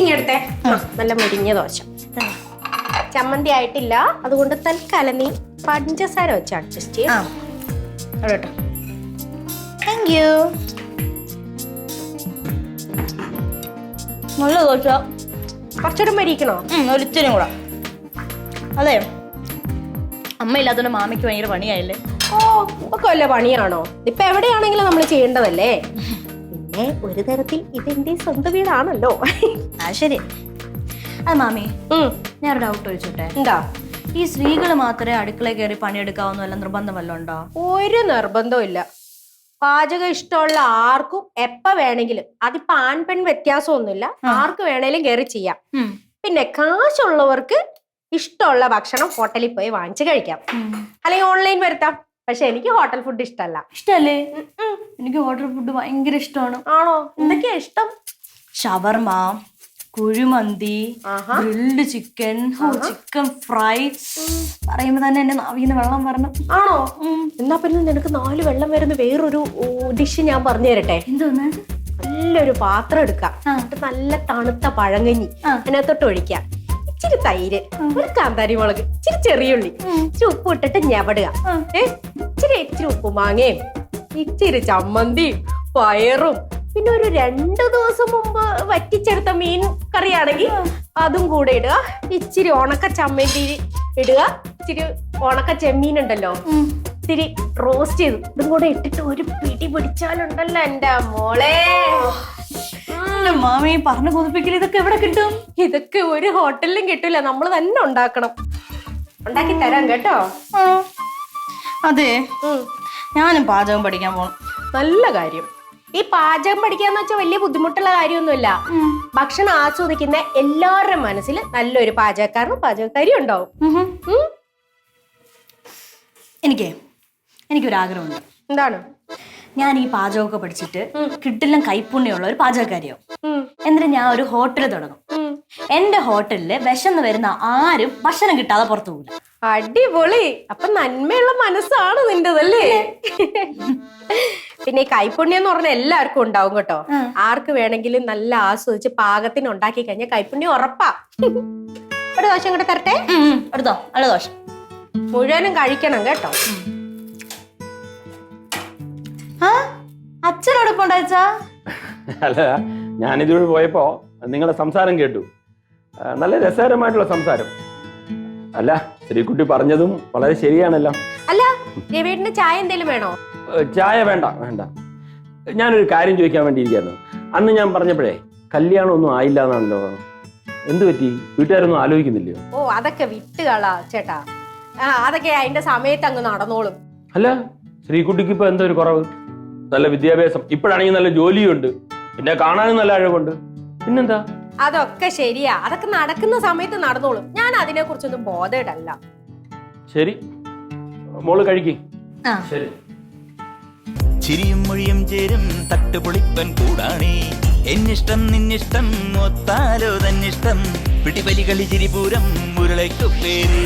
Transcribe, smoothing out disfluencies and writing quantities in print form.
ഇങ്ങടുത്തെ നല്ല മുരിഞ്ഞ ദോശ. ചമ്മന്തി ആയിട്ടില്ല, അതുകൊണ്ട് തൽക്കാലം നീ പഞ്ചസാര വെച്ച് അഡ്ജസ്റ്റ് ചെയ്യാം. Thank you. നല്ല ദോശ. കുറച്ചുകൂടെ മരിക്കണോ? ഒരിച്ചിനും കൂടെ. അതെ, അമ്മ ഇല്ലാത്തതുകൊണ്ട് മാമിക്ക് ഭയങ്കര പണിയായില്ലേ? ഓ, ഒക്കെ വല്ല പണിയാണോ? ഇപ്പൊ എവിടെയാണെങ്കിലും നമ്മൾ ചെയ്യേണ്ടതല്ലേ. പിന്നെ ഒരു തരത്തിൽ ഇതെന്റെ സ്വന്തം വീടാണല്ലോ. ആ ശരി. അത് മാമി, ഞാൻ ഒരു ഡൗട്ട് ചോദിച്ചോട്ടെ. എന്താ? ഈ സ്ത്രീകൾ മാത്രമേ അടുക്കളയിൽ കയറി പണിയെടുക്കാവുന്ന വല്ല നിർബന്ധം വല്ലതും ഉണ്ടോ? ഒരു നിർബന്ധവും ഇല്ല. പാചകം ഇഷ്ടമുള്ള ആർക്കും എപ്പ വേണമെങ്കിലും, അതിപ്പോ ആൺ പെൺ വ്യത്യാസമൊന്നുമില്ല, ആർക്ക് വേണേലും കയറി ചെയ്യാം. പിന്നെ കാശുള്ളവർക്ക് ഇഷ്ടമുള്ള ഭക്ഷണം ഹോട്ടലിൽ പോയി വാങ്ങിച്ച് കഴിക്കാം, അല്ലെങ്കിൽ ഓൺലൈൻ വരുത്താം. പക്ഷെ എനിക്ക് ഹോട്ടൽ ഫുഡ് ഇഷ്ടമല്ല. ഇഷ്ടല്ലേ? എനിക്ക് ഹോട്ടൽ ഫുഡ് ഭയങ്കര ഇഷ്ടമാണ്. ആണോ? എന്തൊക്കെയാ ഇഷ്ടം? Shawarma, kuzhimanthi, grilled chicken, chicken fry. പറയുമ്പോ തന്നെ എന്റെ നാവിന്ന് വെള്ളം വരണം. ആണോ? എന്നാ പിന്നെ നിനക്ക് 4 വെള്ളം വരുന്ന വേറൊരു ഡിഷ് ഞാൻ പറഞ്ഞു തരട്ടെ. എന്തോന്ന്? നല്ലൊരു പാത്രം എടുക്കാം, നല്ല തണുത്ത പഴങ്കഞ്ഞി അതിനകത്തോട്ട് ഒഴിക്കാം, ഇച്ചിരി തൈര്, ഒരു കാന്താരി മുളക്, ഇച്ചിരി ചെറിയുള്ളി, ഇച്ചിരി ഉപ്പ് ഇട്ടിട്ട് ഞെവടുക. ഇച്ചിരി ഉപ്പുമാങ്ങയും ഇച്ചിരി ചമ്മന്തിയും പയറും, പിന്നെ ഒരു 2 ദിവസം മുമ്പ് വറ്റിച്ചെടുത്ത മീൻ കറിയാണെങ്കിൽ അതും കൂടെ ഇടുക, ഇച്ചിരി ഉണക്ക ചമ്മന്തി ഇടുക, ഇച്ചിരി ഉണക്ക ചെമ്മീൻ ഉണ്ടല്ലോ, ഇത്തിരി റോസ്റ്റ് ചെയ്തു, ഇതും കൂടെ ഇട്ടിട്ട് ഒരു പിടി പിടിച്ചാലുണ്ടല്ലോ എന്റെ മോളെ. മാമി പറഞ്ഞു കൊതിപ്പിക്കൽ. ഇതൊക്കെ എവിടെ കിട്ടും? ഇതൊക്കെ ഒരു ഹോട്ടലിലും കിട്ടില്ല, നമ്മൾ തന്നെ ഉണ്ടാക്കണം. ഉണ്ടാക്കി തരാം കേട്ടോ. അതെ, ഞാനും പാചകം പഠിക്കാൻ പോണം. നല്ല കാര്യം. ഈ പാചകം പഠിക്കാന്ന് വെച്ചാൽ വലിയ ബുദ്ധിമുട്ടുള്ള കാര്യമൊന്നുമില്ല. ഭക്ഷണം ആസ്വദിക്കുന്ന എല്ലാവരുടെ മനസ്സിൽ നല്ലൊരു പാചകക്കാരനും പാചകക്കാരിയും ഉണ്ടാവും. എനിക്കൊരാഗ്രഹമുണ്ട്. എന്താണ്? ഞാൻ ഈ പാചകമൊക്കെ പഠിച്ചിട്ട് കിട്ടില്ല കൈപ്പുണ്യമുള്ള ഒരു പാചകക്കാരിയോ, എന്നിട്ട് ഞാൻ ഒരു ഹോട്ടൽ തുടങ്ങും. എന്റെ ഹോട്ടലില് വിശന്ന് വരുന്ന ആരും ഭക്ഷണം കിട്ടാതെ പുറത്തു പോകില്ല. അടിപൊളി. അപ്പൊ നന്മയുള്ള മനസ്സാണ് നിന്റെതല്ലേ? പിന്നെ ഈ കൈപ്പുണ്യം എന്ന് പറഞ്ഞാൽ എല്ലാവർക്കും ഉണ്ടാവും കേട്ടോ. ആർക്ക് വേണമെങ്കിലും നല്ല ആസ്വദിച്ച് പാകത്തിന് ഉണ്ടാക്കി കഴിഞ്ഞാൽ കൈപ്പുണ്യം ഉറപ്പാ. ഒരു ദോശ കൂടെ തരട്ടെ? എടുത്തോ, നല്ല ദോശ. മുഴുവനും കഴിക്കണം കേട്ടോ. അച്ഛനോടൊപ്പുണ്ടാച്ചാ? അല്ല, ഞാനിതുവഴി പോയപ്പോ നിങ്ങളുടെ സംസാരം കേട്ടു. നല്ല രസകരമായിട്ടുള്ള സംസാരം. അല്ല, ശ്രീകുട്ടി പറഞ്ഞതും വളരെ ശരിയാണല്ലോ. അല്ല, രവിയേട്ടന് ചായ എന്തെങ്കിലും വേണോ? ചായ വേണ്ട വേണ്ട. ഞാനൊരു കാര്യം ചോദിക്കാൻ വേണ്ടിയിരിക്കുന്നു. അന്ന് ഞാൻ പറഞ്ഞപ്പോഴേ കല്യാണം ഒന്നും ആയില്ല എന്നാണല്ലോ. എന്ത് പറ്റി? വീട്ടുകാരൊന്നും ആലോചിക്കുന്നില്ലയോ? ഓ, അതൊക്കെ വിട്ടുകളാ ചേട്ടാ. അതൊക്കെ അതിന്റെ സമയത്ത് അങ്ങ് നടന്നോളും. അല്ല, ശ്രീകുട്ടിക്ക് ഇപ്പൊ എന്തോ ഒരു കുറവ്? നല്ല വിദ്യാഭ്യാസം, ഇപ്പോഴാണെങ്കിൽ നല്ല ജോലിയുണ്ട്, പിന്നെ കാണാനും നല്ല അഴകുണ്ട്, പിന്നെന്താ? അതൊക്കെ ശരിയാ, അതൊക്കെ നടക്കുന്ന സമയത്ത് നടന്നോളും. ഞാൻ അതിനെ കുറിച്ചൊന്നും ബോധേഡല്ല. ശരി, മോള് കഴിക്കും. ശരി. ചിരിയും മൊഴിയും ചേരും തട്ടുപൊളിപ്പൻ കൂടാണേ. എന്നിഷ്ടം നിന്നിഷ്ടം ഒത്താലോ തന്നിഷ്ടം. പിടിപലി കളി ചിരിപൂരം മുരളയ്ക്കു പേര്.